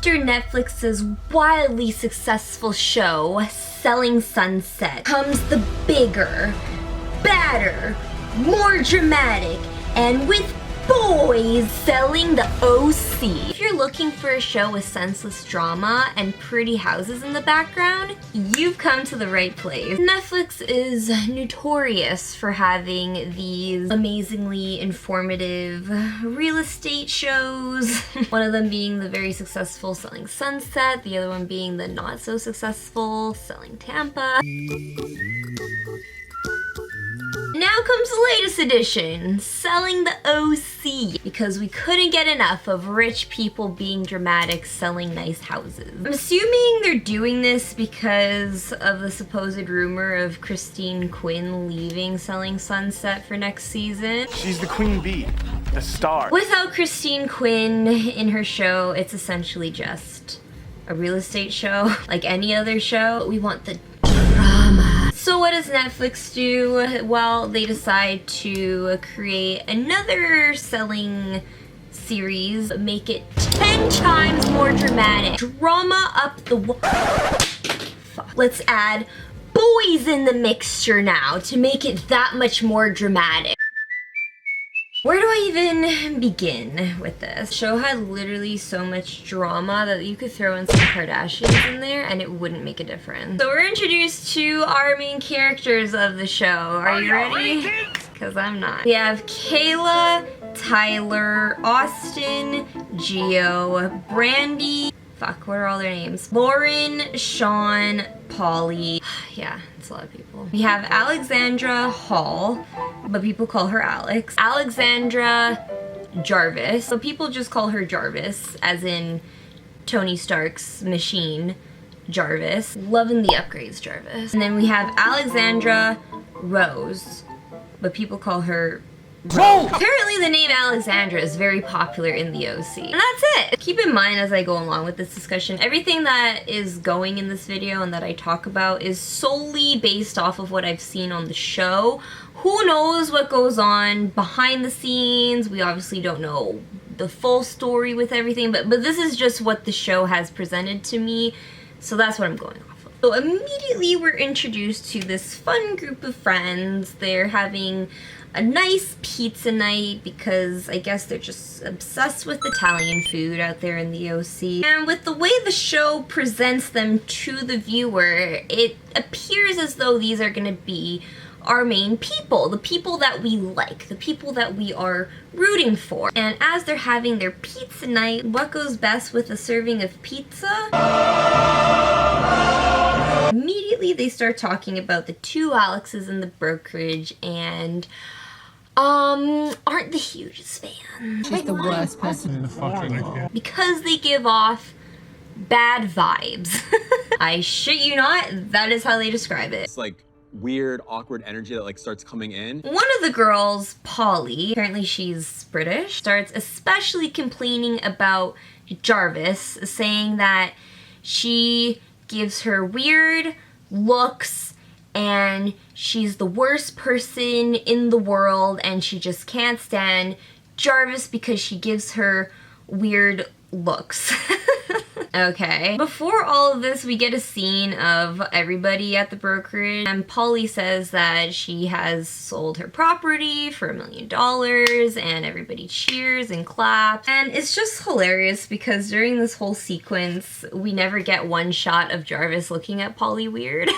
After Netflix's wildly successful show, Selling Sunset, comes the bigger, badder, more dramatic, and with boys selling the OC. If you're looking for a show with senseless drama and pretty houses in the background, you've come to the right place. Netflix is notorious for having these amazingly informative real estate shows. One of them being the very successful Selling Sunset, the other one being the not so successful Selling Tampa. Now comes the latest edition, Selling the OC, because we couldn't get enough of rich people being dramatic selling nice houses. I'm assuming they're doing this because of the supposed rumor of Christine Quinn leaving Selling Sunset for next season. She's the queen bee, the star. Without Christine Quinn in her show, it's essentially just a real estate show, like any other show. We want the drama. So what does Netflix do? Well, they decide to create another selling series, make it 10 times more dramatic. Drama up the fuck. Let's add boys in the mixture now to make it that much more dramatic. Where do I even begin with this? The show had literally so much drama that you could throw in some Kardashians in there and it wouldn't make a difference. So we're introduced to our main characters of the show. Are you ready? Because I'm not. We have Kayla, Tyler, Austin, Gio, Brandy, fuck, what are all their names? Lauren, Sean, Polly. Yeah, it's a lot of people. We have Alexandra Hall, but people call her Alex. Alexandra Jarvis, so people just call her Jarvis, as in Tony Stark's machine, Jarvis. Loving the upgrades, Jarvis. And then we have Alexandra Rose, but people call her Rose. Apparently the name Alexandra is very popular in the OC. And that's it! Keep in mind as I go along with this discussion, everything that is going in this video and that I talk about is solely based off of what I've seen on the show. Who knows what goes on behind the scenes? We obviously don't know the full story with everything, but this is just what the show has presented to me, so that's what I'm going off of. So immediately we're introduced to this fun group of friends. They're having a nice pizza night because I guess they're just obsessed with Italian food out there in the OC. And with the way the show presents them to the viewer, it appears as though these are gonna be our main people, the people that we like, the people that we are rooting for. And as they're having their pizza night, what goes best with a serving of pizza? Immediately they start talking about the two Alexes in the brokerage and aren't the hugest fans. She's the worst person in the fucking world. Because they give off bad vibes. I shit you not, that is how they describe it. It's like weird, awkward energy that like starts coming in. One of the girls, Polly, apparently she's British, starts especially complaining about Jarvis, saying that she gives her weird looks and she's the worst person in the world and she just can't stand Jarvis because she gives her weird looks. Okay. Before all of this, we get a scene of everybody at the brokerage, and Polly says that she has sold her property for $1 million, and everybody cheers and claps. And it's just hilarious because during this whole sequence, we never get one shot of Jarvis looking at Polly weird.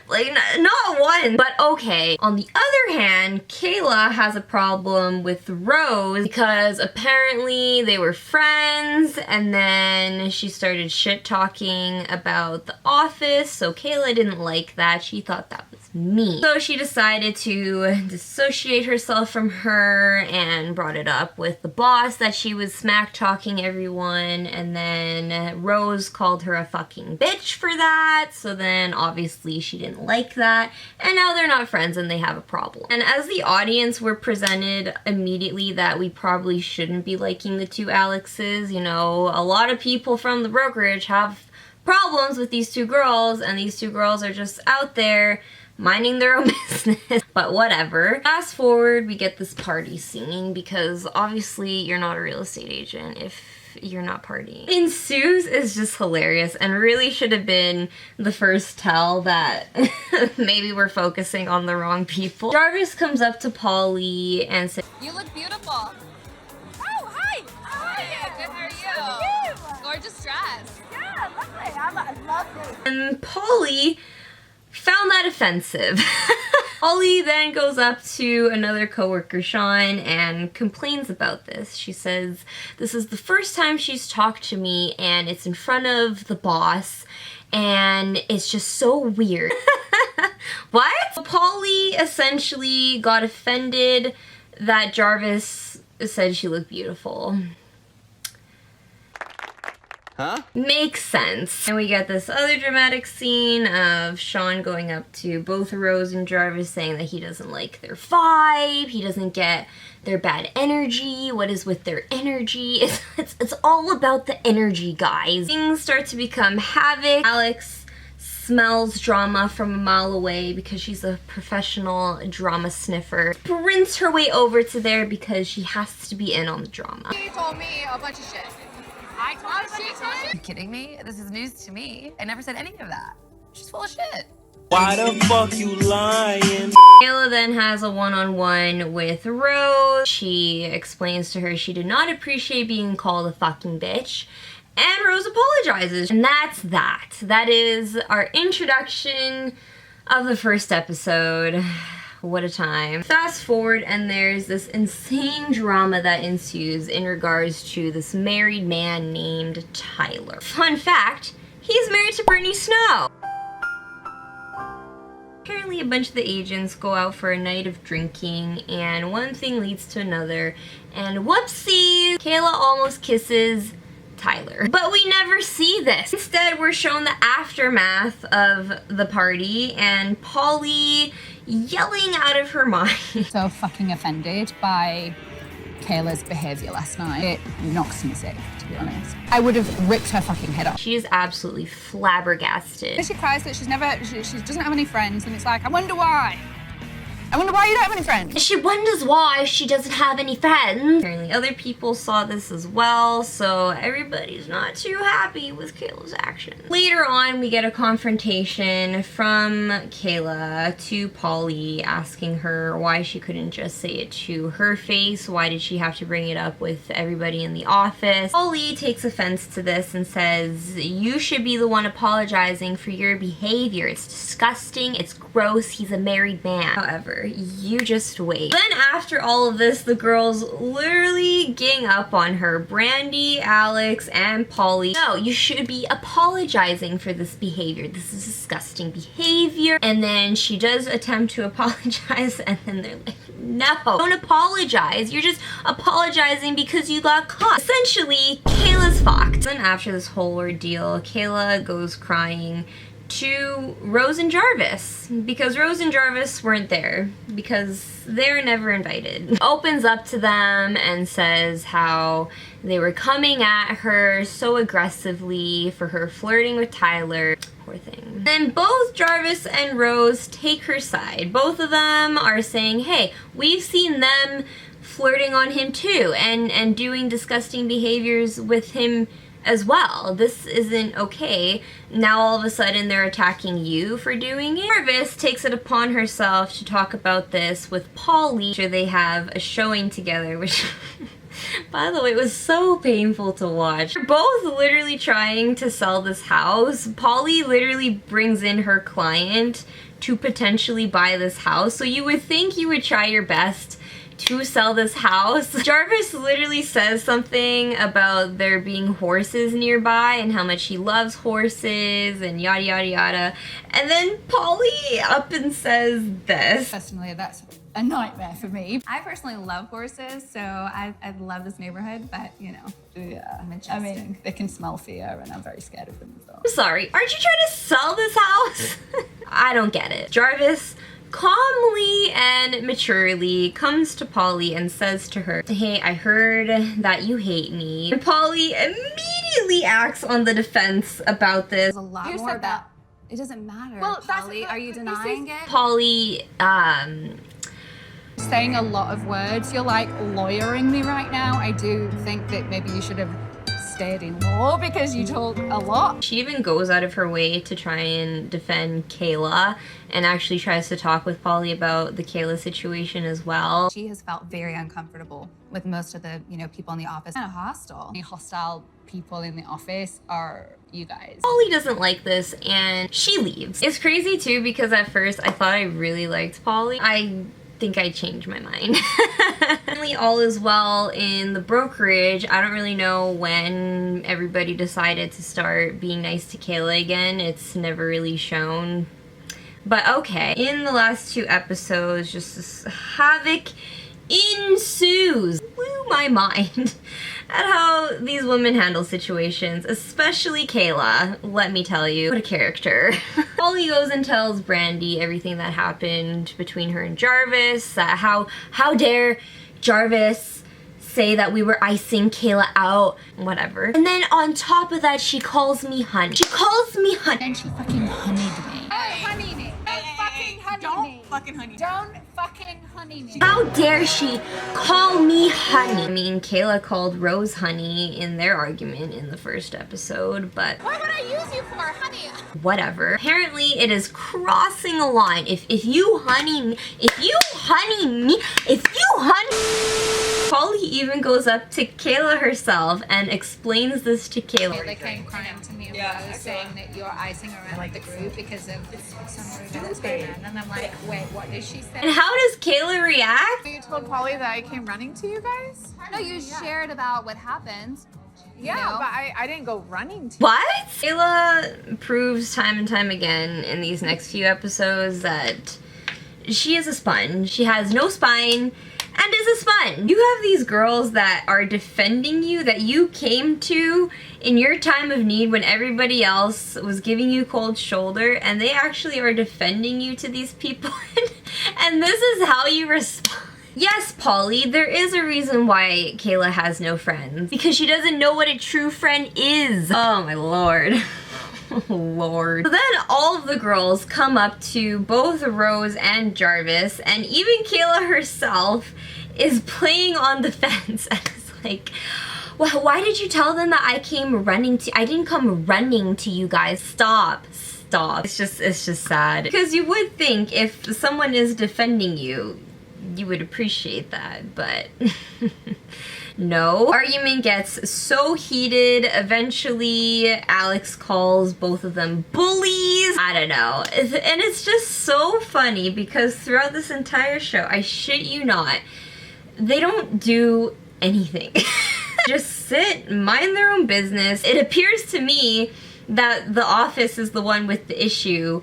Like, not one, but okay. On the other hand, Kayla has a problem with Rose because apparently they were friends and then she started shit-talking about the office, so Kayla didn't like that. She thought that was mean. So she decided to dissociate herself from her and brought it up with the boss that she was smack-talking everyone, and then Rose called her a fucking bitch for that, so then obviously she didn't like that, and now they're not friends and they have a problem. And as the audience, we're presented immediately that we probably shouldn't be liking the two Alexes. You know, a lot of people from the brokerage have problems with these two girls, and these two girls are just out there minding their own business. But whatever. Fast forward, we get this party scene because obviously you're not a real estate agent if you're not partying. Ensues is just hilarious and really should have been the first tell that maybe we're focusing on the wrong people. Jarvis comes up to Polly and says, "You look beautiful." Oh, hi! How are you? Good, how are you? Gorgeous dress. Yeah, lovely. I love this. and Polly found that offensive. Polly then goes up to another coworker, Sean, and complains about this. She says this is the first time she's talked to me and it's in front of the boss and it's just so weird. What? Polly essentially got offended that Jarvis said she looked beautiful. Huh? Makes sense. And we get this other dramatic scene of Sean going up to both Rose and Jarvis saying that he doesn't like their vibe, he doesn't get their bad energy, what is with their energy. It's all about the energy, guys. Things start to become havoc. Alex smells drama from a mile away because she's a professional drama sniffer. Sprints her way over to there because she has to be in on the drama. He told me a bunch of shit. I told her. Are you kidding me? This is news to me. I never said any of that. She's full of shit. Why the fuck you lying? Kayla then has a one-on-one with Rose. She explains to her she did not appreciate being called a fucking bitch. And Rose apologizes. And that's that. That is our introduction of the first episode. What a time. Fast forward and there's this insane drama that ensues in regards to this married man named Tyler. Fun fact, he's married to Brittany Snow. Apparently a bunch of the agents go out for a night of drinking and one thing leads to another and whoopsies, Kayla almost kisses Tyler. But we never see this. Instead, we're shown the aftermath of the party and Polly yelling out of her mind. So fucking offended by Kayla's behavior last night. It knocks me sick, to be honest. I would have ripped her fucking head off. She is absolutely flabbergasted. She cries that she doesn't have any friends, and it's like, I wonder why. I wonder why you don't have any friends. She wonders why she doesn't have any friends. Apparently other people saw this as well, so everybody's not too happy with Kayla's actions. Later on, we get a confrontation from Kayla to Polly asking her why she couldn't just say it to her face. Why did she have to bring it up with everybody in the office? Polly takes offense to this and says, you should be the one apologizing for your behavior. It's disgusting, it's gross, he's a married man. However, you just wait. Then after all of this, the girls literally gang up on her. Brandy, Alex, and Polly. No, you should be apologizing for this behavior. This is disgusting behavior. And then she does attempt to apologize and then they're like, no, don't apologize. You're just apologizing because you got caught. Essentially, Kayla's fucked. Then after this whole ordeal, Kayla goes crying to Rose and Jarvis because Rose and Jarvis weren't there because they're never invited. Opens up to them and says how they were coming at her so aggressively for her flirting with Tyler. Poor thing. Then both Jarvis and Rose take her side. Both of them are saying, hey, we've seen them flirting on him too and doing disgusting behaviors with him as well. This isn't okay. Now all of a sudden they're attacking you for doing it. Jarvis takes it upon herself to talk about this with Polly after they have a showing together, which by the way, it was so painful to watch. They're both literally trying to sell this house. Polly literally brings in her client to potentially buy this house, so you would think you would try your best to sell this house. Jarvis literally says something about there being horses nearby and how much he loves horses and yada yada yada. And then Polly up and says this. Personally, that's a nightmare for me. I personally love horses, so I love this neighborhood, but you know. Yeah, Majestic. I mean, they can smell fear and I'm very scared of them as well. I'm sorry, aren't you trying to sell this house? I don't get it. Jarvis calmly and maturely comes to Polly and says to her, hey, I heard that you hate me. And Polly immediately acts on the defense about this. There's a lot Who more said about. that? It doesn't matter. Well, that's- Polly, are you denying it? Polly, Saying a lot of words. You're like lawyering me right now. I do think that maybe you should have stayed in law because you talk a lot. She even goes out of her way to try and defend Kayla and actually tries to talk with Polly about the Kayla situation as well. She has felt very uncomfortable with most of the, people in the office. Kind of hostile. The hostile people in the office are you guys. Polly doesn't like this and she leaves. It's crazy too because at first I thought I really liked Polly. I think I changed my mind. Finally, all is well in the brokerage. I don't really know when everybody decided to start being nice to Kayla again. It's never really shown. But okay, in the last 2 episodes, just this havoc ensues. Blew my mind at how these women handle situations, especially Kayla. Let me tell you, what a character. Polly goes and tells Brandy everything that happened between her and Jarvis. How dare Jarvis say that we were icing Kayla out, whatever. And then on top of that, she calls me honey. She calls me honey. And she fucking honeyed me. Honey me. Don't fucking honey. Don't fucking honey me. How dare she call me honey? I mean, Kayla called Rose honey in their argument in the first episode, but What would I use you for, honey? whatever. Apparently, it is crossing a line. If you honey me, Polly even goes up to Kayla herself and explains this to Kayla. They came crying to me about saying that you're icing around the group because of some rumor that's going on. And I'm like, wait, what did she And say? how does Kayla react? You told Polly that I came running to you guys? No, you shared about what happened. Yeah, know? but I didn't go running to What? Kayla proves time and time again in these next few episodes that she is a sponge. She has no spine and is a sponge. You have these girls that are defending you, that you came to in your time of need when everybody else was giving you cold shoulder, and they actually are defending you to these people. And this is how you respond. Yes, Polly, there is a reason why Kayla has no friends. Because she doesn't know what a true friend is. Oh my lord. Lord. So then all of the girls come up to both Rose and Jarvis, and even Kayla herself is playing on the fence and is like, well, why did you tell them that I didn't come running to you guys? Stop. It's just sad. Because you would think if someone is defending you, you would appreciate that, but no. Argument gets so heated, eventually Alex calls both of them bullies. I don't know. And it's just so funny because throughout this entire show, I shit you not, they don't do anything. Just sit, mind their own business. It appears to me that the office is the one with the issue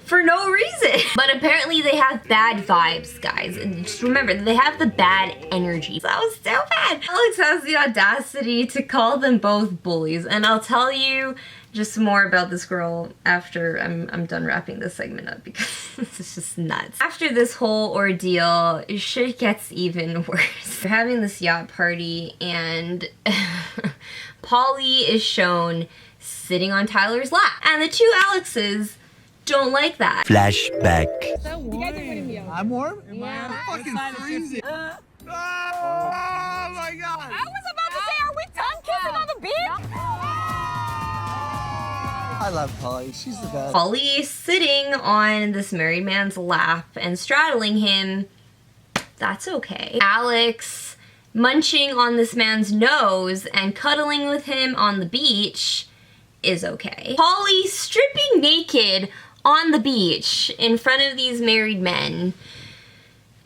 for no reason. But apparently they have bad vibes, guys. And just remember, they have the bad energy. That was so bad. Alex has the audacity to call them both bullies. And I'll tell you just more about this girl after I'm done wrapping this segment up because this is just nuts. After this whole ordeal, shit gets even worse. We're having this yacht party and Polly is shown sitting on Tyler's lap. And the two Alexes don't like that. Flashback. I'm warm? Yeah. I'm fucking freezing. Oh my god. I was about to say, are we done kissing on the beach? I love Polly. She's the best. Polly sitting on this married man's lap and straddling him, that's okay. Alex munching on this man's nose and cuddling with him on the beach is okay. Polly stripping naked on the beach in front of these married men,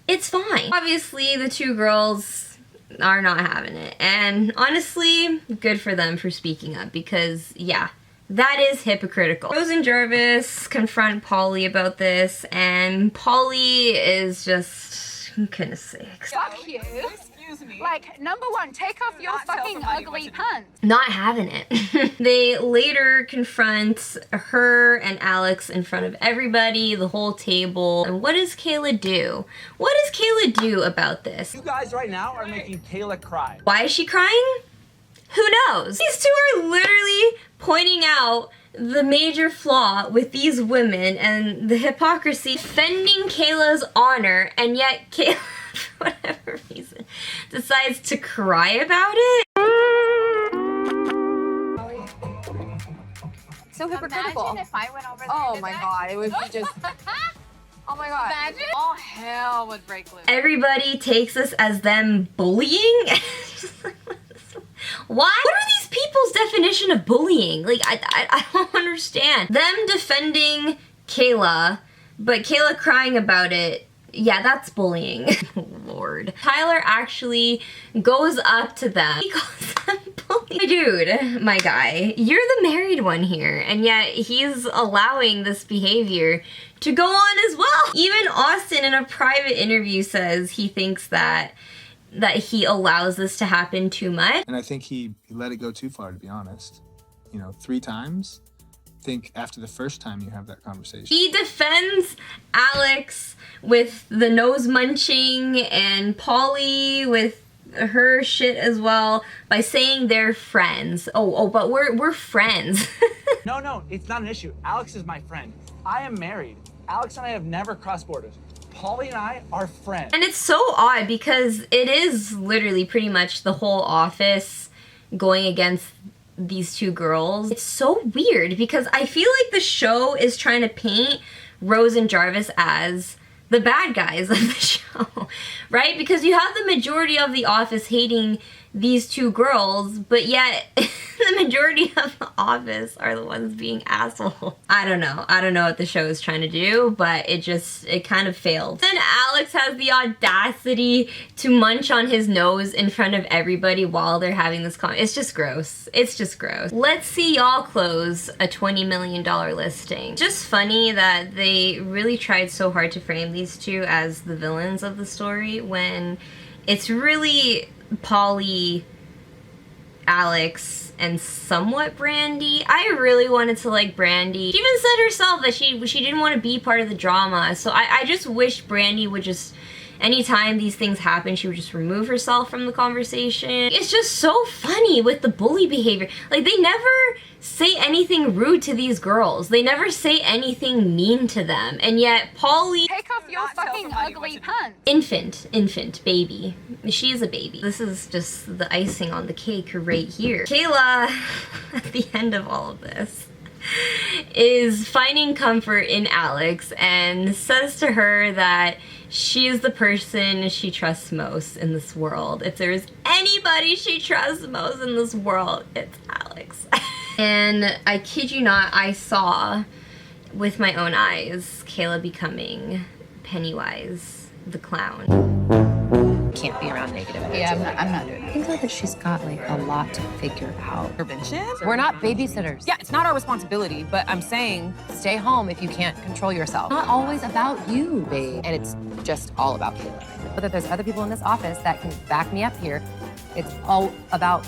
it's fine. Obviously, the two girls are not having it. And honestly, good for them for speaking up because, yeah, that is hypocritical. Rose and Jarvis confront Polly about this, and Polly is just, goodness sakes. Fuck you. Excuse me. Like, number one, take off your fucking ugly pants. Not having it. They later confront her and Alex in front of everybody, the whole table. And what does Kayla do? What does Kayla do about this? You guys right now are making Kayla cry. Why is she crying? Who knows? These two are literally pointing out the major flaw with these women and the hypocrisy, defending Kayla's honor, and yet Kayla, for whatever reason, decides to cry about it. So hypocritical. Imagine if I went over there. Oh my god, it would be just. Oh my god. Imagine. All hell would break loose. Everybody takes this as them bullying. Why? What are these people's definition of bullying? Like, I don't understand. Them defending Kayla, but Kayla crying about it, yeah, that's bullying. Lord. Tyler actually goes up to them. He calls them bullies. Dude, my guy, you're the married one here, and yet he's allowing this behavior to go on as well. Even Austin in a private interview says he thinks that he allows this to happen too much. And I think he let it go too far, to be honest. You know, 3 times. I think after the first time you have that conversation. He defends Alex with the nose munching and Polly with her shit as well by saying they're friends. Oh, but we're friends. No, it's not an issue. Alex is my friend. I am married. Alex and I have never crossed borders. Polly and I are friends. And it's so odd because it is literally pretty much the whole office going against these two girls. It's so weird because I feel like the show is trying to paint Rose and Jarvis as the bad guys of the show, right? Because you have the majority of the office hating these two girls, but yet the majority of the office are the ones being assholes. I don't know what the show is trying to do, but it kind of failed. Then Alex has the audacity to munch on his nose in front of everybody while they're having this it's just gross. It's just gross. Let's see y'all close a $20 million listing. Just funny that they really tried so hard to frame these two as the villains of the story when it's really Polly, Alex, and somewhat Brandy. I really wanted to like Brandy. She even said herself that she didn't want to be part of the drama. So I just wish Brandy would just, anytime these things happen, she would just remove herself from the conversation. It's just so funny with the bully behavior. Like, they never say anything rude to these girls. They never say anything mean to them. And yet, Polly... Take off your fucking ugly pants. Infant, baby. She is a baby. This is just the icing on the cake right here. Kayla, at the end of all of this, is finding comfort in Alex and says to her that she is the person she trusts most in this world. If there's anybody she trusts most in this world, it's Alex. And I kid you not, I saw with my own eyes Kayla becoming Pennywise the clown. Can't be around negative energy. Yeah, I'm not doing it. I think that she's got like a lot to figure out. Intervention? We're not babysitters. Yeah, it's not our responsibility, but I'm saying Stay home if you can't control yourself. Not always about you, babe. And it's just all about Kayla. But that there's other people in this office that can back me up here. It's all about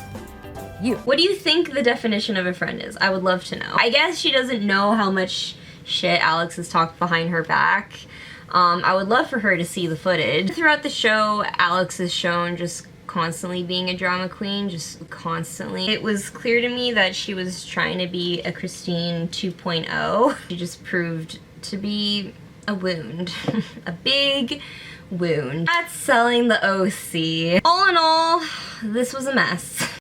you. What do you think the definition of a friend is? I would love to know. I guess she doesn't know how much shit Alex has talked behind her back. I would love for her to see the footage. Throughout the show, Alex is shown just constantly being a drama queen, just constantly. It was clear to me that she was trying to be a Christine 2.0. She just proved to be a wound. A big wound. That's selling the OC. All in all, this was a mess.